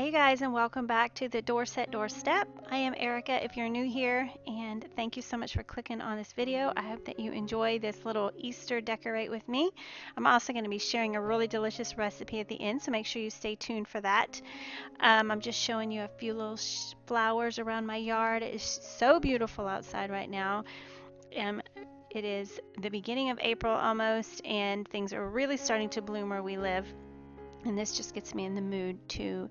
Hey guys, and welcome back to the Dorset Doorstep. I am Erica if you're new here, and thank you so much for clicking on this video. I hope that you enjoy this little Easter decorate with me. I'm also going to be sharing a really delicious recipe at the end, so make sure you stay tuned for that. I'm just showing you a few little flowers around my yard. It is so beautiful outside right now. It is the beginning of April almost, and things are really starting to bloom where we live. And this just gets me in the mood to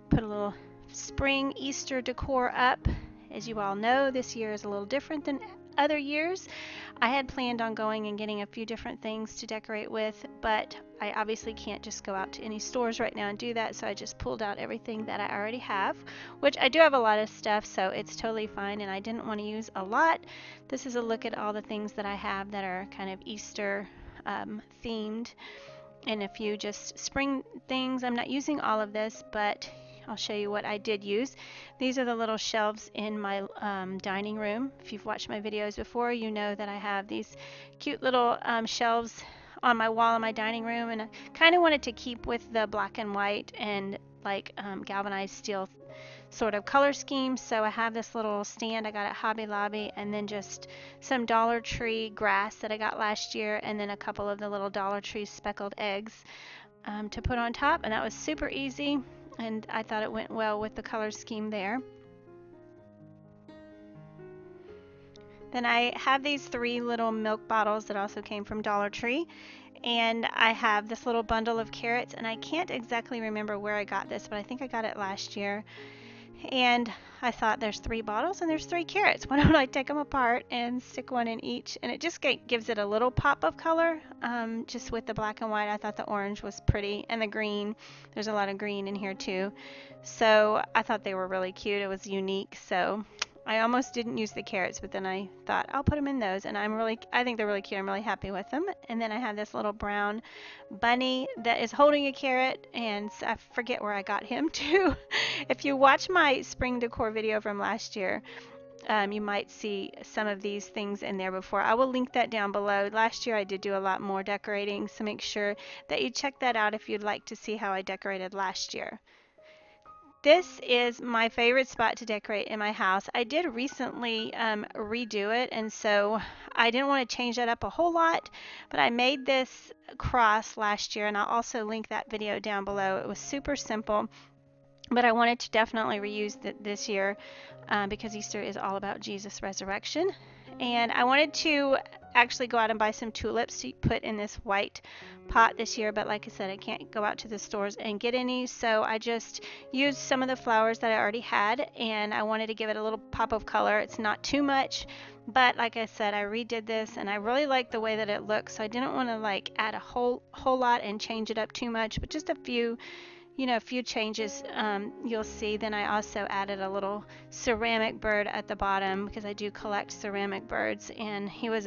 put a little spring Easter decor up. As you all know, this year is a little different than other years. I had planned on going and getting a few different things to decorate with, but I obviously can't just go out to any stores right now and do that, so I just pulled out everything that I already have, which I do have a lot of stuff, so it's totally fine, and I didn't want to use a lot. This is a look at all the things that I have that are kind of Easter themed, and a few just spring things. I'm not using all of this, but I'll show you what I did use. These are the little shelves in my dining room. If you've watched my videos before, you know that I have these cute little shelves on my wall in my dining room, and I kind of wanted to keep with the black and white and like galvanized steel sort of color scheme. So I have this little stand I got at Hobby Lobby, and then just some Dollar Tree grass that I got last year, and then a couple of the little Dollar Tree speckled eggs to put on top, and that was super easy, and I thought it went well with the color scheme there. Then I have these 3 little milk bottles that also came from Dollar Tree, and I have this little bundle of carrots, and I can't exactly remember where I got this, but I think I got it last year. And I thought, there's 3 bottles and there's 3 carrots. Why don't I take them apart and stick one in each? And it just gives it a little pop of color, just with the black and white. I thought the orange was pretty, and the green. There's a lot of green in here too. So I thought they were really cute. It was unique. So I almost didn't use the carrots, but then I thought I'll put them in those, and I think they're really cute. I'm really happy with them. And then I have this little brown bunny that is holding a carrot, and I forget where I got him too. If you watch my spring decor video from last year, you might see some of these things in there before. I will link that down below. Last year I did do a lot more decorating, so make sure that you check that out if you'd like to see how I decorated last year. This is my favorite spot to decorate in my house. I did recently redo it, and so I didn't want to change that up a whole lot, but I made this cross last year, and I'll also link that video down below. It was super simple, but I wanted to definitely reuse this year because Easter is all about Jesus' resurrection. And I wanted to actually go out and buy some tulips to put in this white pot this year, but like I said, I can't go out to the stores and get any, so I just used some of the flowers that I already had, and I wanted to give it a little pop of color. It's not too much, but like I said, I redid this, and I really like the way that it looks, so I didn't want to like add a whole lot and change it up too much, but just a few changes you'll see. Then I also added a little ceramic bird at the bottom because I do collect ceramic birds, and he was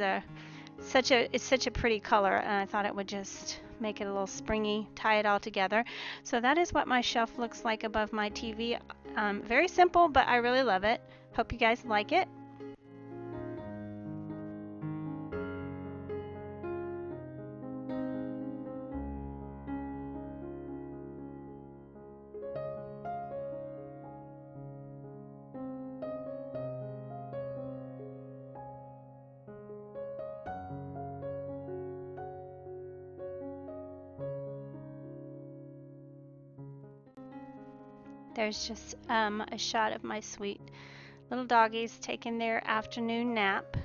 such a pretty color, and I thought it would just make it a little springy, tie it all together. So that is what my shelf looks like above my TV. Very simple, but I really love it. Hope you guys like it. There's just a shot of my sweet little doggies taking their afternoon nap.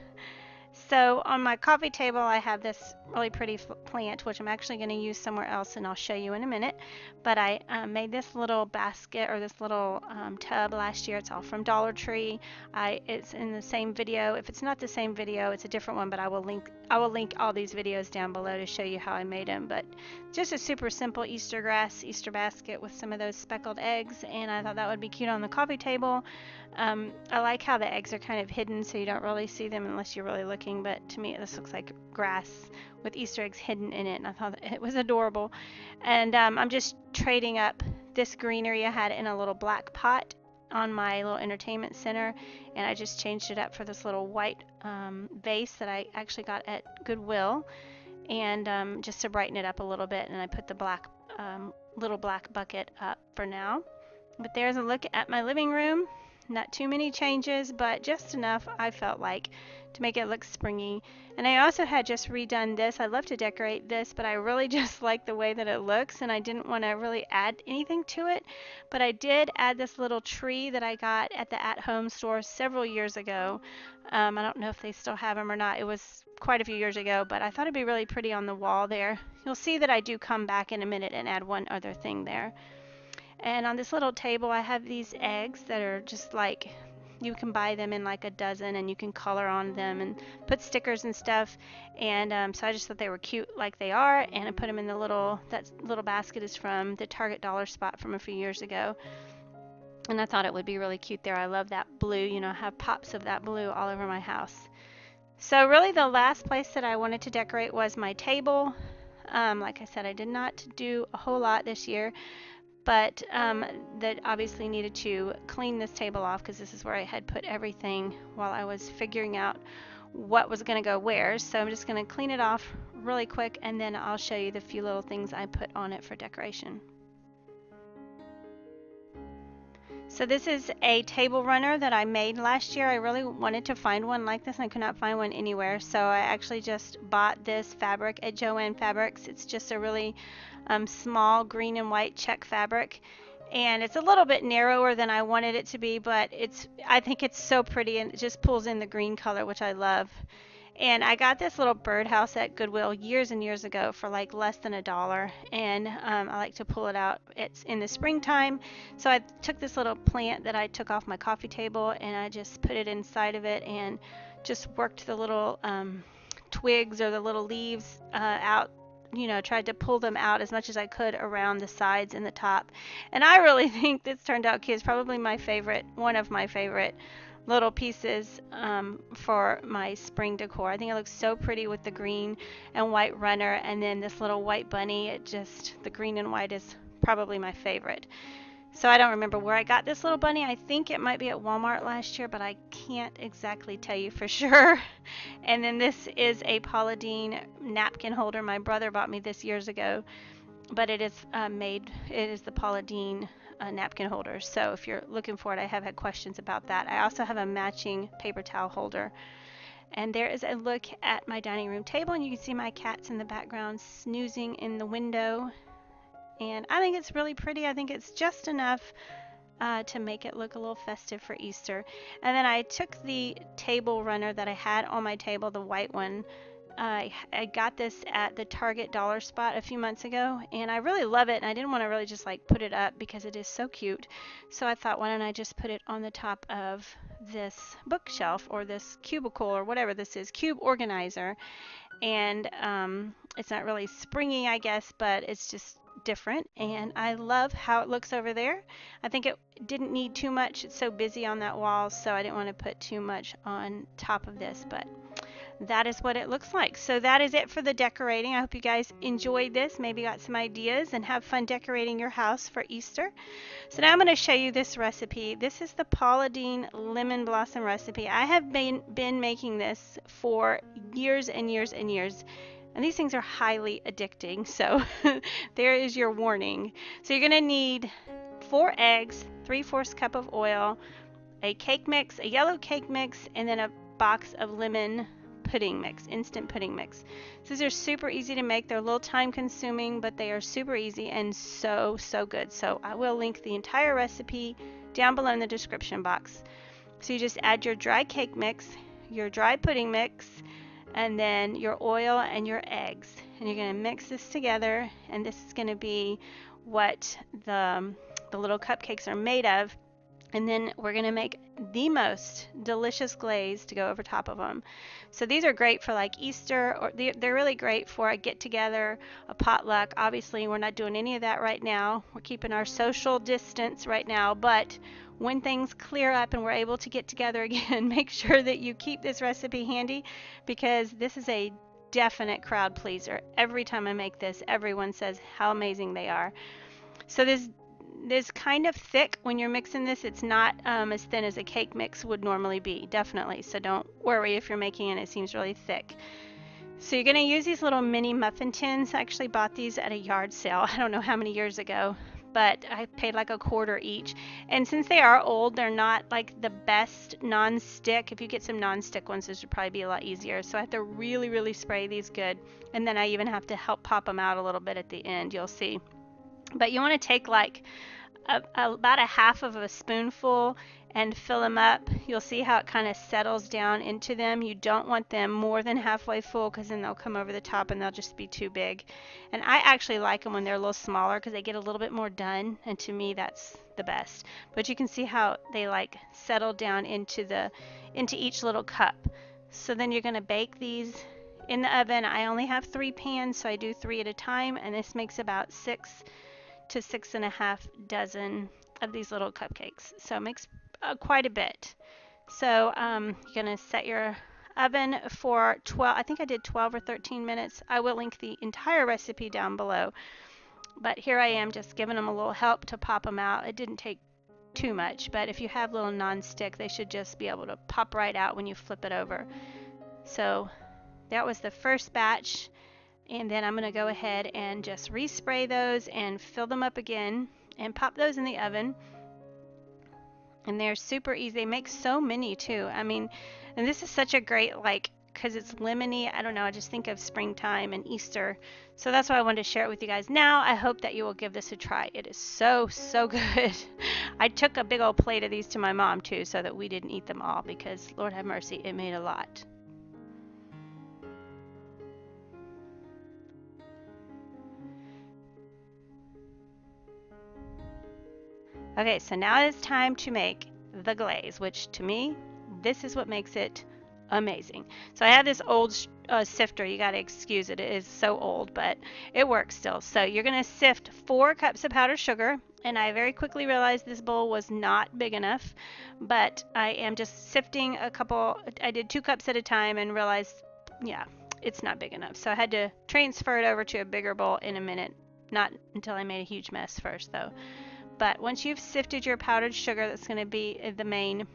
So on my coffee table I have this really pretty plant, which I'm actually going to use somewhere else, and I'll show you in a minute. But I made this little basket, or this little tub last year. It's all from Dollar Tree. It's in the same video. If it's not the same video, it's a different one, but I will link all these videos down below to show you how I made them. But just a super simple Easter basket with some of those speckled eggs, and I thought that would be cute on the coffee table. I like how the eggs are kind of hidden, so you don't really see them unless you're really looking, but to me this looks like grass with Easter eggs hidden in it, and I thought it was adorable. And I'm just trading up this greenery I had in a little black pot on my little entertainment center, and I just changed it up for this little white vase that I actually got at Goodwill, and just to brighten it up a little bit, and I put the black little black bucket up for now. But there's a look at my living room. Not too many changes, but just enough, I felt like, to make it look springy. And I also had just redone this. I love to decorate this, but I really just like the way that it looks, and I didn't want to really add anything to it. But I did add this little tree that I got at the at-home store several years ago. I don't know if they still have them or not. It was quite a few years ago, but I thought it'd be really pretty on the wall there. You'll see that I do come back in a minute and add one other thing there. And on this little table, I have these eggs that are just like, you can buy them in like a dozen and you can color on them and put stickers and stuff. And so I just thought they were cute like they are, and I put them in that little basket is from the Target dollar spot from a few years ago. And I thought it would be really cute there. I love that blue, you know, I have pops of that blue all over my house. So really the last place that I wanted to decorate was my table. Like I said, I did not do a whole lot this year, but that obviously needed to clean this table off because this is where I had put everything while I was figuring out what was going to go where. So I'm just going to clean it off really quick, and then I'll show you the few little things I put on it for decoration. So this is a table runner that I made last year. I really wanted to find one like this and I could not find one anywhere. So I actually just bought this fabric at Joann Fabrics. It's just a really small green and white check fabric. And it's a little bit narrower than I wanted it to be, but I think it's so pretty, and it just pulls in the green color, which I love. And I got this little birdhouse at Goodwill years and years ago for like less than $1. And I like to pull it out. It's in the springtime. So I took this little plant that I took off my coffee table and I just put it inside of it and just worked the little twigs or the little leaves out. You know, tried to pull them out as much as I could around the sides and the top. And I really think this turned out cute. It's probably my favorite, one of my favorite little pieces for my spring decor. I think it looks so pretty with the green and white runner, and then this little white bunny. The green and white is probably my favorite. So I don't remember where I got this little bunny. I think it might be at Walmart last year, but I can't exactly tell you for sure. And then this is a Paula Deen napkin holder. My brother bought me this years ago, but it is the Paula Deen napkin holder. So if you're looking for it, I have had questions about that. I also have a matching paper towel holder. And there is a look at my dining room table, and you can see my cats in the background snoozing in the window. And I think it's really pretty. I think it's just enough to make it look a little festive for Easter. And then I took the table runner that I had on my table, the white one. I got this at the Target dollar spot a few months ago, and I really love it, and I didn't want to really just like put it up because it is so cute. So I thought, why don't I just put it on the top of this bookshelf or this cubicle or whatever this is, cube organizer. And it's not really springy, I guess, but it's just different, and I love how it looks over there. I think it didn't need too much. It's so busy on that wall, so I didn't want to put too much on top of this, but that is what it looks like. So that is it for the decorating. I hope you guys enjoyed this, maybe got some ideas, and have fun decorating your house for Easter. So now I'm going to show you this recipe. This is the Paula Deen lemon blossom recipe. I have been making this for years and years and years. And these things are highly addicting, so there is your warning. So you're going to need 4 eggs, 3/4 cup of oil, a cake mix, a yellow cake mix, and then a box of lemon pudding mix, instant pudding mix. So these are super easy to make. They're a little time consuming, but they are super easy and so good. So I will link the entire recipe down below in the description box. So you just add your dry cake mix, your dry pudding mix, and then your oil and your eggs, and you're going to mix this together, and this is going to be what the little cupcakes are made of. And then we're going to make the most delicious glaze to go over top of them. So these are great for like Easter, or they're really great for a get together, a potluck. Obviously we're not doing any of that right now. We're keeping our social distance right now, but when things clear up and we're able to get together again, make sure that you keep this recipe handy, because this is a definite crowd pleaser. Every time I make this, everyone says how amazing they are. So this is kind of thick when you're mixing this. It's not as thin as a cake mix would normally be, definitely. So don't worry if you're making it, it seems really thick. So you're going to use these little mini muffin tins. I actually bought these at a yard sale, I don't know how many years ago, but I paid like $1/4 each. And since they are old, they're not like the best non-stick. If you get some non-stick ones, this would probably be a lot easier. So I have to really, really spray these good. And then I even have to help pop them out a little bit at the end, you'll see. But you want to take like about a half of a spoonful and fill them up. You'll see how it kind of settles down into them. You don't want them more than halfway full, because then they'll come over the top and they'll just be too big. And I actually like them when they're a little smaller because they get a little bit more done, and to me that's the best. But you can see how they like settle down into each little cup. So then you're going to bake these in the oven. I only have 3 pans, so I do 3 at a time, and this makes about 6 to 6.5 dozen of these little cupcakes. So it makes quite a bit. So you're going to set your oven for 12, I think I did 12 or 13 minutes. I will link the entire recipe down below. But here I am just giving them a little help to pop them out. It didn't take too much, but if you have little non-stick, they should just be able to pop right out when you flip it over. So that was the first batch. And then I'm going to go ahead and just respray those and fill them up again and pop those in the oven. And they're super easy. They make so many too. I mean, and this is such a great, like, because it's lemony. I don't know. I just think of springtime and Easter. So that's why I wanted to share it with you guys. Now, I hope that you will give this a try. It is so, so good. I took a big old plate of these to my mom too, so that we didn't eat them all, because Lord have mercy, it made a lot. Okay, so now it's time to make the glaze, which to me, this is what makes it amazing. So I have this old sifter. You got to excuse it. It is so old, but it works still. So you're going to sift 4 cups of powdered sugar. And I very quickly realized this bowl was not big enough, but I am just sifting a couple. I did 2 cups at a time and realized, yeah, it's not big enough. So I had to transfer it over to a bigger bowl in a minute. Not until I made a huge mess first, though. But once you've sifted your powdered sugar, that's going to be the main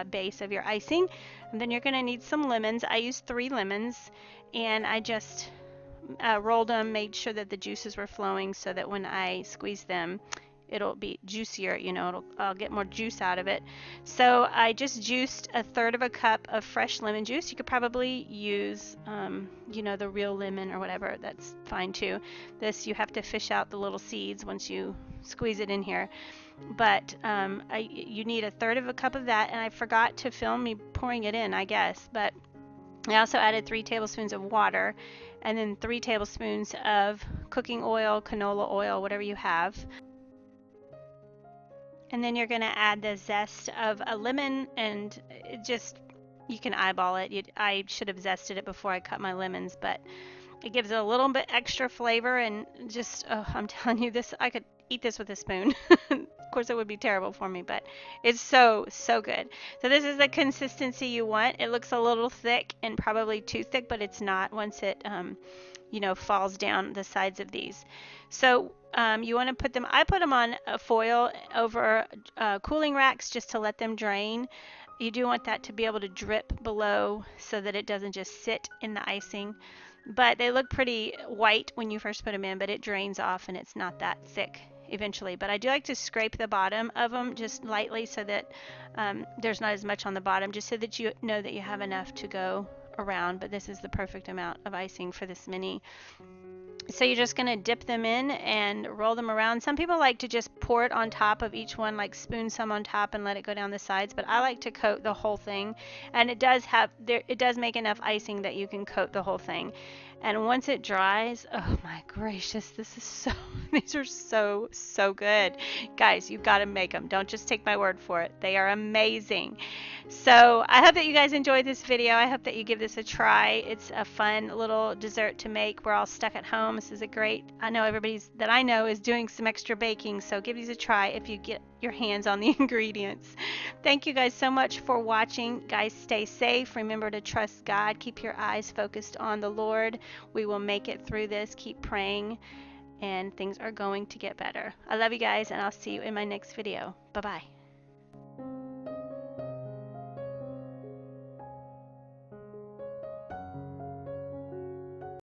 base of your icing. And then you're going to need some lemons. I used 3 lemons, and I just rolled them, made sure that the juices were flowing so that when I squeeze them, it'll be juicier, you know, I'll get more juice out of it. So I just juiced 1/3 of a cup of fresh lemon juice. You could probably use, you know, the real lemon or whatever. That's fine too. This, you have to fish out the little seeds once you squeeze it in here. But you need 1/3 of a cup of that, and I forgot to film me pouring it in, I guess. But I also added 3 tablespoons of water, and then 3 tablespoons of cooking oil, canola oil, whatever you have. And then you're going to add the zest of a lemon, and it just, you can eyeball it. I should have zested it before I cut my lemons, but it gives it a little bit extra flavor, and just, oh, I'm telling you, this, I could eat this with a spoon. Of course, it would be terrible for me, but it's so, so good. So this is the consistency you want. It looks a little thick and probably too thick, but it's not once it, you know, falls down the sides of these. So you want to put them, I put them on a foil over cooling racks just to let them drain. You do want that to be able to drip below so that it doesn't just sit in the icing. But they look pretty white when you first put them in, but it drains off and it's not that thick eventually. But I do like to scrape the bottom of them just lightly so that there's not as much on the bottom, just so that you know that you have enough to go around. But this is the perfect amount of icing for this mini. So you're just going to dip them in and roll them around. Some people like to just pour it on top of each one, like spoon some on top and let it go down the sides, but I like to coat the whole thing. And it does make enough icing that you can coat the whole thing. And once it dries, oh my gracious, these are so, so good. Guys, you've got to make them. Don't just take my word for it. They are amazing. So I hope that you guys enjoyed this video. I hope that you give this a try. It's a fun little dessert to make. We're all stuck at home. This is a great, I know everybody that I know is doing some extra baking, so give these a try if you get your hands on the ingredients. Thank you guys so much for watching. Guys, stay safe. Remember to trust God. Keep your eyes focused on the Lord. We will make it through this. Keep praying, and things are going to get better. I love you guys, and I'll see you in my next video. Bye-bye.